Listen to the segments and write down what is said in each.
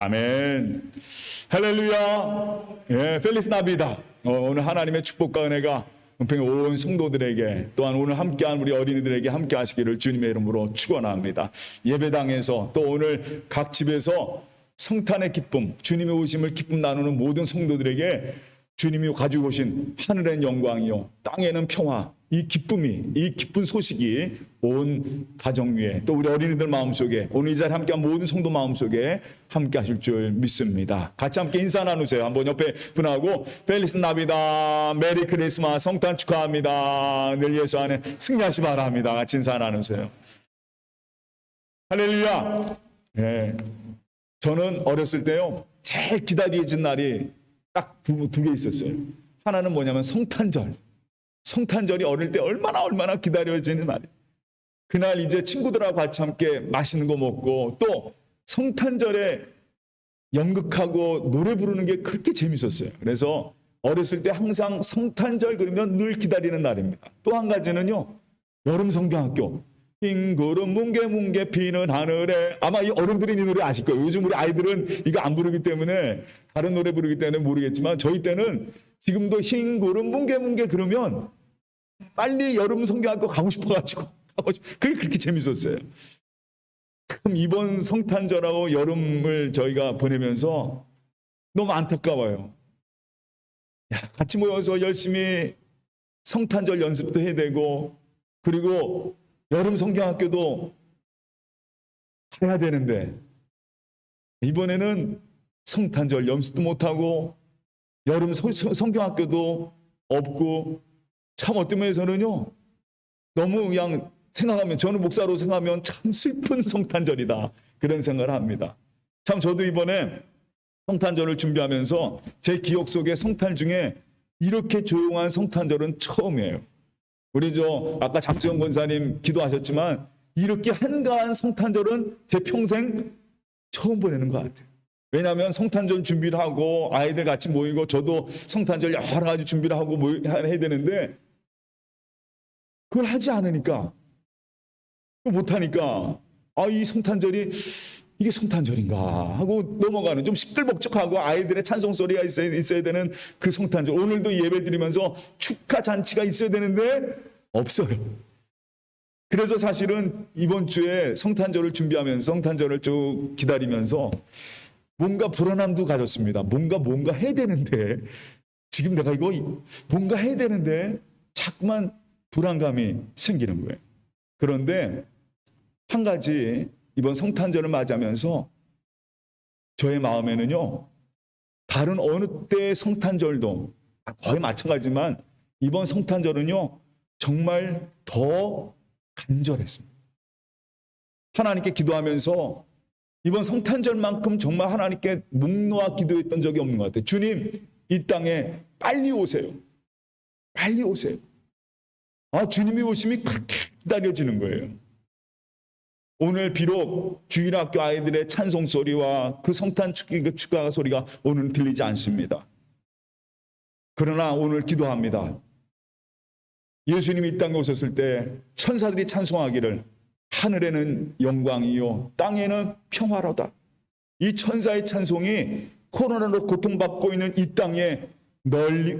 아멘. 할렐루야. 예, 펠리스 나비다. 오늘 하나님의 축복과 은혜가 온 성도들에게 또한 오늘 함께한 우리 어린이들에게 함께 하시기를 주님의 이름으로 축원합니다. 예배당에서 또 오늘 각 집에서 성탄의 기쁨, 주님의 오심을 기쁨 나누는 모든 성도들에게 주님이 가지고 오신 하늘엔 영광이요 땅에는 평화, 이 기쁨이, 이 기쁜 소식이 온 가정 위에 또 우리 어린이들 마음속에 오늘 이 자리에 함께한 모든 성도 마음속에 함께 하실 줄 믿습니다. 같이 함께 인사 나누세요. 한번 옆에 분하고 펠리스 나비다, 메리 크리스마스, 성탄 축하합니다. 늘 예수 안에 승리하시 바랍니다. 같이 인사 나누세요. 할렐루야. 네. 저는 어렸을 때요 제일 기다려진 날이 딱 두 개 있었어요. 하나는 뭐냐면 성탄절. 성탄절이 어릴 때 얼마나 기다려지는 날이에요. 그날 이제 친구들하고 같이 함께 맛있는 거 먹고 또 성탄절에 연극하고 노래 부르는 게 그렇게 재밌었어요. 그래서 어렸을 때 항상 성탄절 그러면 늘 기다리는 날입니다. 또 한 가지는요, 여름 성경학교. 흰 구름 뭉게뭉게 피는 하늘에. 아마 이 어른들이 이 노래 아실 거예요. 요즘 우리 아이들은 이거 안 부르기 때문에 다른 노래 부르기 때문에 모르겠지만 저희 때는 지금도 흰 구름 뭉게뭉게 그러면 빨리 여름 성경학교 가고 싶어가지고 그게 그렇게 재밌었어요. 참 이번 성탄절하고 여름을 저희가 보내면서 너무 안타까워요. 같이 모여서 열심히 성탄절 연습도 해야 되고 그리고 여름 성경학교도 가야 되는데 이번에는 성탄절 연습도 못하고 여름 성경학교도 없고 참 어떤 면에서는요 너무 그냥 생각하면 저는 목사로 생각하면 참 슬픈 성탄절이다 그런 생각을 합니다. 참 저도 이번에 성탄절을 준비하면서 제 기억 속에 성탄 중에 이렇게 조용한 성탄절은 처음이에요. 우리 아까 장수영 권사님 기도하셨지만 이렇게 한가한 성탄절은 제 평생 처음 보내는 것 같아요. 왜냐하면 성탄절 준비를 하고 아이들 같이 모이고 저도 성탄절 여러 가지 준비를 하고 해야 되는데 그걸 하지 않으니까 못하니까 이 성탄절이 이게 성탄절인가 하고 넘어가는 좀 시끌벅적하고 아이들의 찬송 소리가 있어야 되는 그 성탄절. 오늘도 예배 드리면서 축하 잔치가 있어야 되는데 없어요. 그래서 사실은 이번 주에 성탄절을 준비하면서 성탄절을 쭉 기다리면서 뭔가 불안함도 가졌습니다. 뭔가 해야 되는데 지금 내가 이거 뭔가 해야 되는데 자꾸만 불안감이 생기는 거예요. 그런데 한 가지 이번 성탄절을 맞이하면서 저의 마음에는요 다른 어느 때의 성탄절도 거의 마찬가지지만 이번 성탄절은요 정말 더 간절했습니다. 하나님께 기도하면서 이번 성탄절만큼 정말 하나님께 목 놓아 기도했던 적이 없는 것 같아요. 주님 이 땅에 빨리 오세요. 빨리 오세요. 주님이 오심이 그렇게 기다려지는 거예요. 오늘 비록 주일학교 아이들의 찬송 소리와 그 성탄 축가 소리가 오늘 들리지 않습니다. 그러나 오늘 기도합니다. 예수님이 이 땅에 오셨을 때 천사들이 찬송하기를 하늘에는 영광이요 땅에는 평화로다. 이 천사의 찬송이 코로나로 고통받고 있는 이 땅에 널리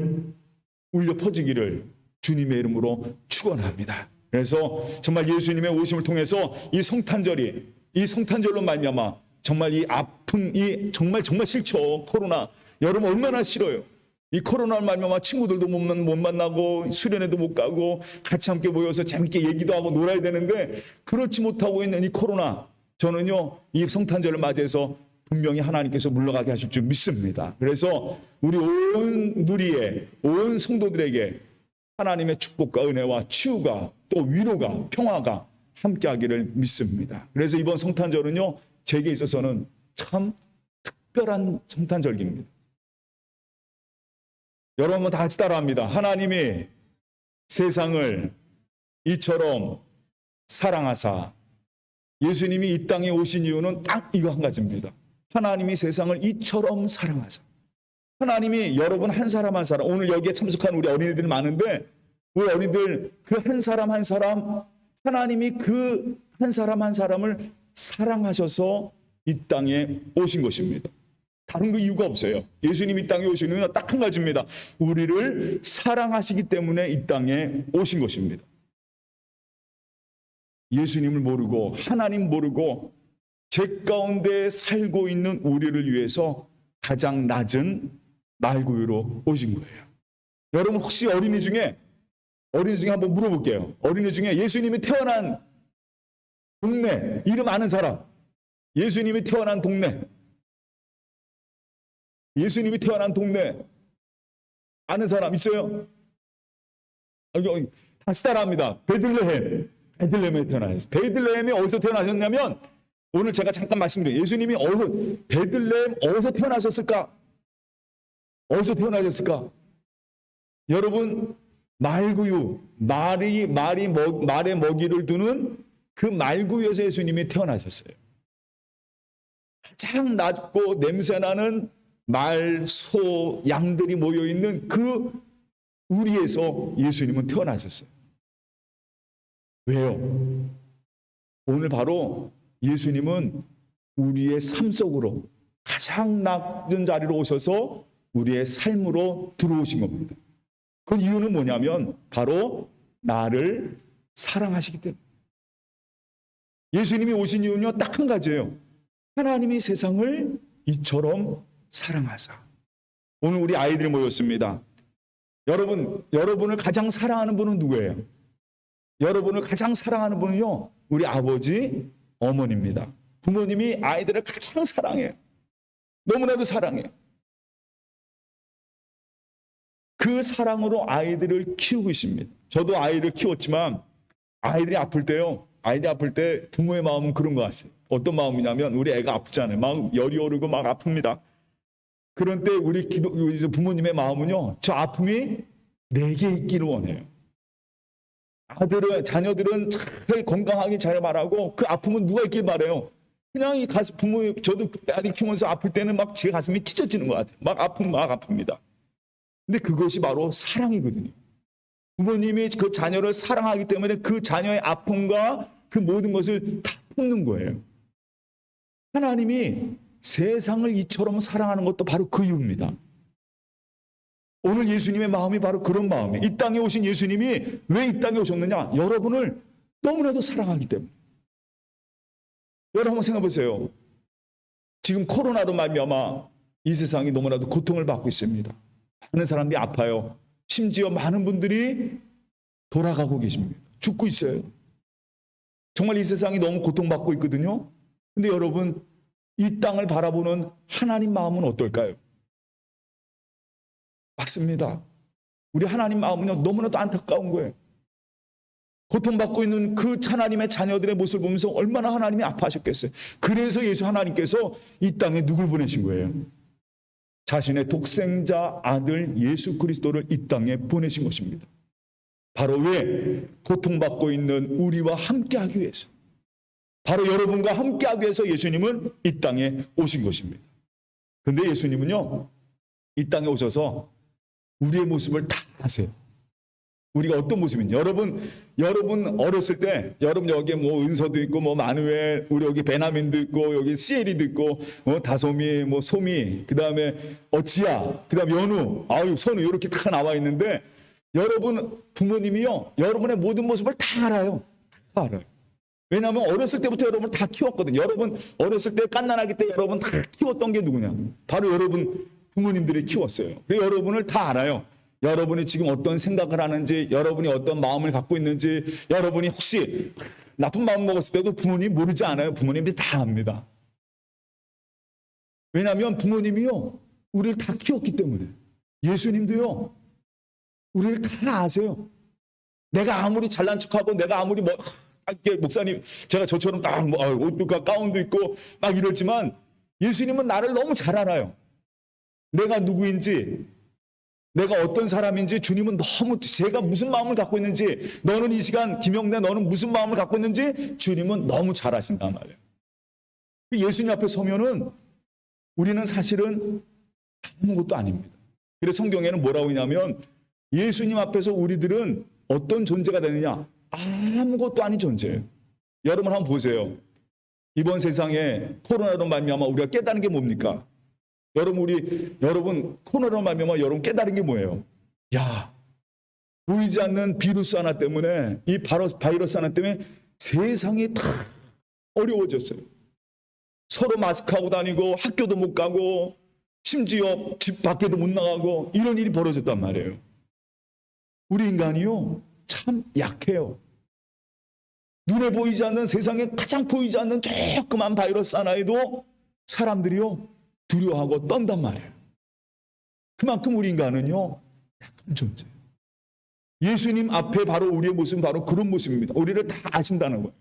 울려 퍼지기를 주님의 이름으로 축원합니다. 그래서 정말 예수님의 오심을 통해서 이 성탄절로 말미암아 정말 이 아픈 이 정말 싫죠. 코로나 여러분 얼마나 싫어요. 이 코로나로 말미암아 친구들도 못 만나고 수련회도 못 가고 같이 함께 모여서 재밌게 얘기도 하고 놀아야 되는데 그렇지 못하고 있는 이 코로나 저는요 이 성탄절을 맞이해서 분명히 하나님께서 물러가게 하실 줄 믿습니다. 그래서 우리 온 누리에 온 성도들에게 하나님의 축복과 은혜와 치유가 또 위로가 평화가 함께하기를 믿습니다. 그래서 이번 성탄절은요 제게 있어서는 참 특별한 성탄절기입니다. 여러분 다 같이 따라합니다. 하나님이 세상을 이처럼 사랑하사. 예수님이 이 땅에 오신 이유는 딱 이거 한 가지입니다. 하나님이 세상을 이처럼 사랑하사. 하나님이 여러분 한 사람 한 사람, 오늘 여기에 참석한 우리 어린이들이 많은데 우리 어린이들 그 한 사람 한 사람 하나님이 그 한 사람 한 사람을 사랑하셔서 이 땅에 오신 것입니다. 다른 그 이유가 없어요. 예수님이 이 땅에 오신 이유는 딱 한 가지입니다. 우리를 사랑하시기 때문에 이 땅에 오신 것입니다. 예수님을 모르고 하나님 모르고 죄 가운데 살고 있는 우리를 위해서 가장 낮은 말구유로 오신 거예요. 여러분 혹시 어린이 중에 한번 물어볼게요. 어린이 중에 예수님이 태어난 동네 이름 아는 사람, 예수님이 태어난 동네 아는 사람 있어요? 다시 따라합니다. 베들레헴에 태어나셨어요. 베들레헴이 어디서 태어나셨냐면 오늘 제가 잠깐 말씀드려요. 예수님이 베들레헴 어디서 태어나셨을까? 여러분 말구유, 말의 먹이를 두는 그 말구유에서 예수님이 태어나셨어요. 가장 낮고 냄새나는 말, 소, 양들이 모여있는 그 우리에서 예수님은 태어나셨어요. 왜요? 오늘 바로 예수님은 우리의 삶 속으로 가장 낮은 자리로 오셔서 우리의 삶으로 들어오신 겁니다. 그 이유는 뭐냐면 바로 나를 사랑하시기 때문에. 예수님이 오신 이유는요 딱 한 가지예요. 하나님이 세상을 이처럼 사랑하사. 오늘 우리 아이들이 모였습니다. 여러분을 가장 사랑하는 분은 누구예요? 여러분을 가장 사랑하는 분은요 우리 아버지, 어머니입니다. 부모님이 아이들을 가장 사랑해요. 너무나도 사랑해요. 그 사랑으로 아이들을 키우고 있습니다. 저도 아이를 키웠지만 아이들이 아플 때 부모의 마음은 그런 것 같아요. 어떤 마음이냐면 우리 애가 아프잖아요. 막 열이 오르고 막 아픕니다. 그런 때 우리 부모님의 마음은요, 저 아픔이 내게 있기를 원해요. 자녀들은 잘 건강하게 잘 말하고 그 아픔은 누가 있길 바래요. 그냥 이 가슴 저도 아들 키우면서 아플 때는 막 제 가슴이 찢어지는 것 같아요. 막 아픕니다. 근데 그것이 바로 사랑이거든요. 부모님이 그 자녀를 사랑하기 때문에 그 자녀의 아픔과 그 모든 것을 다 품는 거예요. 하나님이 세상을 이처럼 사랑하는 것도 바로 그 이유입니다. 오늘 예수님의 마음이 바로 그런 마음이에요. 이 땅에 오신 예수님이 왜 이 땅에 오셨느냐? 여러분을 너무나도 사랑하기 때문에. 여러분 한번 생각해 보세요. 지금 코로나로 말미암아 이 세상이 너무나도 고통을 받고 있습니다. 많은 사람들이 아파요. 심지어 많은 분들이 돌아가고 계십니다. 죽고 있어요. 정말 이 세상이 너무 고통받고 있거든요. 근데 여러분 이 땅을 바라보는 하나님 마음은 어떨까요? 맞습니다. 우리 하나님 마음은요 너무나도 안타까운 거예요. 고통받고 있는 그 하나님의 자녀들의 모습을 보면서 얼마나 하나님이 아파하셨겠어요. 그래서 예수 하나님께서 이 땅에 누굴 보내신 거예요? 자신의 독생자 아들 예수 그리스도를 이 땅에 보내신 것입니다. 바로 왜? 고통받고 있는 우리와 함께하기 위해서. 바로 여러분과 함께하기 위해서 예수님은 이 땅에 오신 것입니다. 그런데 예수님은요 이 땅에 오셔서 우리의 모습을 다 아세요. 우리가 어떤 모습인지. 여러분 어렸을 때 여러분 여기 뭐 은서도 있고 뭐 마누엘, 우리 여기 베나민도 있고 여기 시엘이도 있고 다솜이, 뭐 소미, 그다음에 지아, 그다음에 연우, 선우 이렇게 다 나와 있는데 여러분 부모님이요 여러분의 모든 모습을 다 알아요. 다 알아요. 왜냐하면 어렸을 때부터 여러분을 다 키웠거든요. 여러분 어렸을 때 갓난아기 때 여러분 다 키웠던 게 누구냐? 바로 여러분 부모님들이 키웠어요. 그래서 여러분을 다 알아요. 여러분이 지금 어떤 생각을 하는지, 여러분이 어떤 마음을 갖고 있는지, 여러분이 혹시 나쁜 마음 먹었을 때도 부모님 모르지 않아요. 부모님들이 다 압니다. 왜냐하면 부모님이요 우리를 다 키웠기 때문에. 예수님도요 우리를 다 아세요. 내가 아무리 잘난 척하고 내가 아무리 목사님 제가 저처럼 딱 옷도 있고 가운도 있고 막 이러지만 예수님은 나를 너무 잘 알아요. 내가 누구인지, 내가 어떤 사람인지 주님은 너무, 제가 무슨 마음을 갖고 있는지, 너는 이 시간 김영래 너는 무슨 마음을 갖고 있는지 주님은 너무 잘 아신단 말이에요. 예수님 앞에 서면은 우리는 사실은 아무것도 아닙니다. 그래서 성경에는 뭐라고 하냐면 예수님 앞에서 우리들은 어떤 존재가 되느냐? 아무것도 아닌 존재예요. 여러분 한번 보세요. 이번 세상에 코로나로 말미암아 우리가 깨달은 게 뭡니까? 여러분 코로나로 말미암아 여러분 깨달은 게 뭐예요? 야, 보이지 않는 비루스 하나 때문에, 이 바이러스 하나 때문에 세상이 다 어려워졌어요. 서로 마스크하고 다니고 학교도 못 가고 심지어 집 밖에도 못 나가고 이런 일이 벌어졌단 말이에요. 우리 인간이요 참 약해요. 눈에 보이지 않는, 세상에 가장 보이지 않는 조그만 바이러스 하나에도 사람들이요 두려워하고 떤단 말이에요. 그만큼 우리 인간은요 약한 존재예요. 예수님 앞에 바로 우리의 모습은 바로 그런 모습입니다. 우리를 다 아신다는 거예요.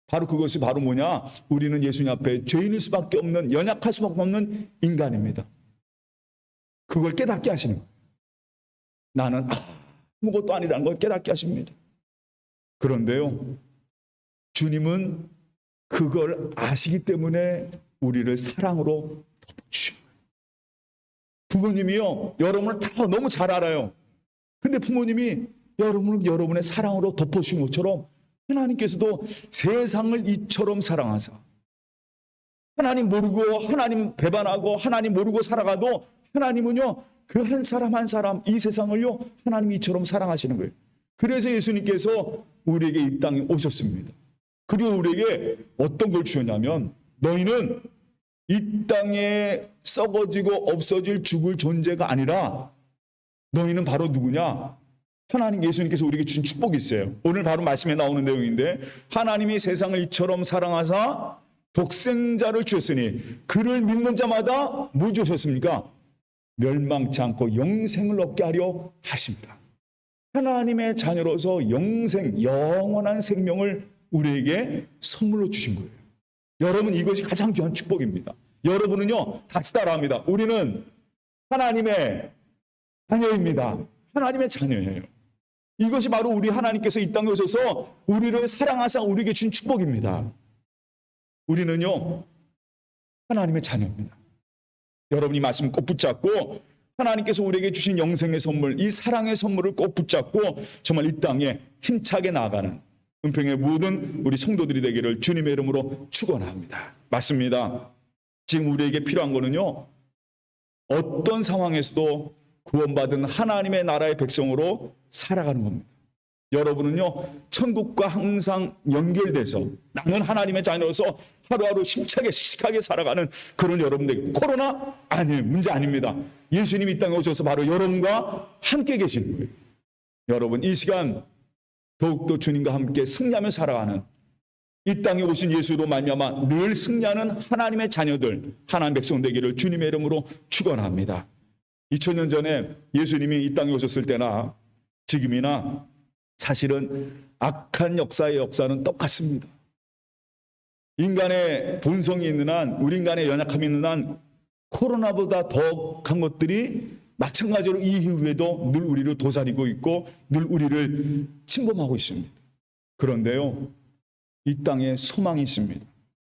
바로 그것이 바로 뭐냐? 우리는 예수님 앞에 죄인일 수밖에 없는, 연약할 수밖에 없는 인간입니다. 그걸 깨닫게 하시는 거예요. 나는 아무것도 아니라는 걸 깨닫게 하십니다. 그런데요, 주님은 그걸 아시기 때문에 우리를 사랑으로 덮어주신 거예요. 부모님이요, 여러분을 다 너무 잘 알아요. 근데 부모님이 여러분을 여러분의 사랑으로 덮어주신 것처럼 하나님께서도 세상을 이처럼 사랑하사, 하나님 모르고 하나님 배반하고 하나님 모르고 살아가도 하나님은요 그 한 사람 한 사람, 이 세상을요 하나님이 이처럼 사랑하시는 거예요. 그래서 예수님께서 우리에게 이 땅에 오셨습니다. 그리고 우리에게 어떤 걸 주셨냐면, 너희는 이 땅에 썩어지고 없어질 죽을 존재가 아니라 너희는 바로 누구냐? 하나님, 예수님께서 우리에게 주신 축복이 있어요. 오늘 바로 말씀에 나오는 내용인데, 하나님이 세상을 이처럼 사랑하사 독생자를 주셨으니 그를 믿는 자마다 뭐 주셨습니까? 멸망치 않고 영생을 얻게 하려 하십니다. 하나님의 자녀로서 영생, 영원한 생명을 우리에게 선물로 주신 거예요. 여러분, 이것이 가장 귀한 축복입니다. 여러분은요 같이 따라합니다. 우리는 하나님의 자녀입니다. 하나님의 자녀예요. 이것이 바로 우리 하나님께서 이 땅에 오셔서 우리를 사랑하사 우리에게 준 축복입니다. 우리는요 하나님의 자녀입니다. 여러분이 말씀 꼭 붙잡고 하나님께서 우리에게 주신 영생의 선물, 이 사랑의 선물을 꼭 붙잡고 정말 이 땅에 힘차게 나아가는 은평의 모든 우리 성도들이 되기를 주님의 이름으로 축원합니다. 맞습니다. 지금 우리에게 필요한 거는요, 어떤 상황에서도 구원받은 하나님의 나라의 백성으로 살아가는 겁니다. 여러분은요 천국과 항상 연결돼서 나는 하나님의 자녀로서 하루하루 힘차게 씩씩하게 살아가는 그런 여러분들, 코로나 아니에요. 문제 아닙니다. 예수님이 이 땅에 오셔서 바로 여러분과 함께 계시는 거예요. 여러분, 이 시간 더욱더 주님과 함께 승리하며 살아가는, 이 땅에 오신 예수로 말미암아 늘 승리하는 하나님의 자녀들, 하나님 백성 되기를 주님의 이름으로 축원합니다. 2000년 전에 예수님이 이 땅에 오셨을 때나 지금이나 사실은 악한 역사의 역사는 똑같습니다. 인간의 본성이 있는 한, 우리 인간의 연약함이 있는 한 코로나보다 더 간 것들이 마찬가지로 이 이후에도 늘 우리를 도사리고 있고 늘 우리를 침범하고 있습니다. 그런데요, 이 땅에 소망이 있습니다.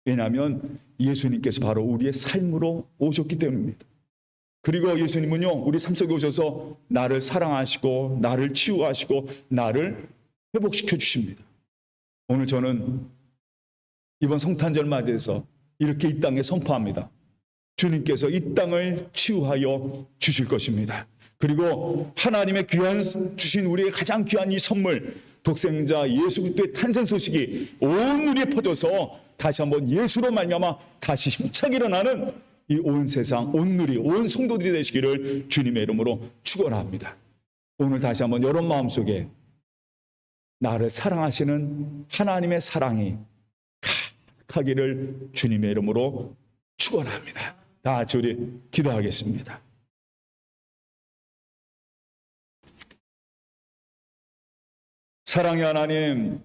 왜냐하면 예수님께서 바로 우리의 삶으로 오셨기 때문입니다. 그리고 예수님은요 우리 삶 속에 오셔서 나를 사랑하시고 나를 치유하시고 나를 회복시켜 주십니다. 오늘 저는 이번 성탄절 맞이해서 이렇게 이 땅에 선포합니다. 주님께서 이 땅을 치유하여 주실 것입니다. 그리고 하나님의 귀한 주신 우리의 가장 귀한 이 선물, 독생자 예수 그리스도의 탄생 소식이 온 우리에 퍼져서 다시 한번 예수로 말미암아 다시 힘차게 일어나는 이 온 세상, 온 누리, 온 성도들이 되시기를 주님의 이름으로 축원합니다. 오늘 다시 한번 여러분 마음속에 나를 사랑하시는 하나님의 사랑이 가득하기를 주님의 이름으로 축원합니다. 다 같이 우리 기도하겠습니다. 사랑의 하나님,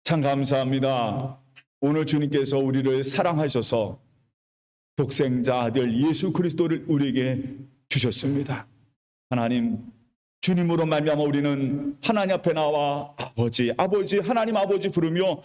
참 감사합니다. 오늘 주님께서 우리를 사랑하셔서 독생자 아들 예수 그리스도를 우리에게 주셨습니다. 하나님, 주님으로 말미암아 우리는 하나님 앞에 나와 아버지, 아버지, 하나님 아버지 부르며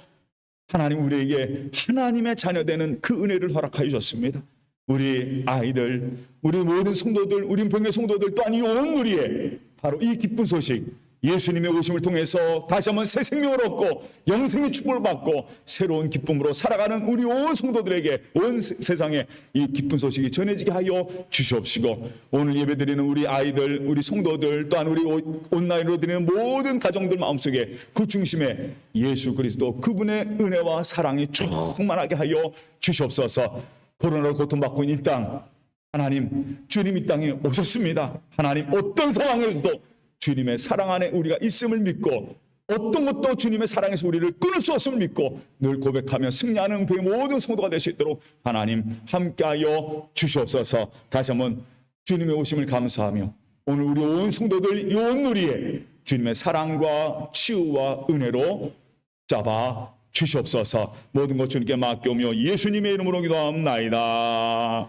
하나님 우리에게 하나님의 자녀 되는 그 은혜를 허락하여 주셨습니다. 우리 아이들, 우리 모든 성도들, 우리 은평의 성도들 또한 이 온 우리의 바로 이 기쁜 소식, 예수님의 오심을 통해서 다시 한번 새 생명을 얻고 영생의 축복을 받고 새로운 기쁨으로 살아가는 우리 온 성도들에게 온 세상에 이 기쁜 소식이 전해지게 하여 주시옵시고, 오늘 예배드리는 우리 아이들, 우리 성도들, 또한 우리 온라인으로 드리는 모든 가정들 마음속에 그 중심에 예수 그리스도 그분의 은혜와 사랑이 충만하게 하여 주시옵소서. 코로나로 고통받고 있는 이 땅, 하나님, 주님 이 땅에 오셨습니다. 하나님, 어떤 상황에서도 주님의 사랑 안에 우리가 있음을 믿고, 어떤 것도 주님의 사랑에서 우리를 끊을 수 없음을 믿고 늘 고백하며 승리하는 그 모든 성도가 될 수 있도록 하나님 함께하여 주시옵소서. 다시 한번 주님의 오심을 감사하며 오늘 우리 온 성도들 이 온 누리에 주님의 사랑과 치유와 은혜로 잡아 주시옵소서. 모든 것 주님께 맡겨오며 예수님의 이름으로 기도합나이다.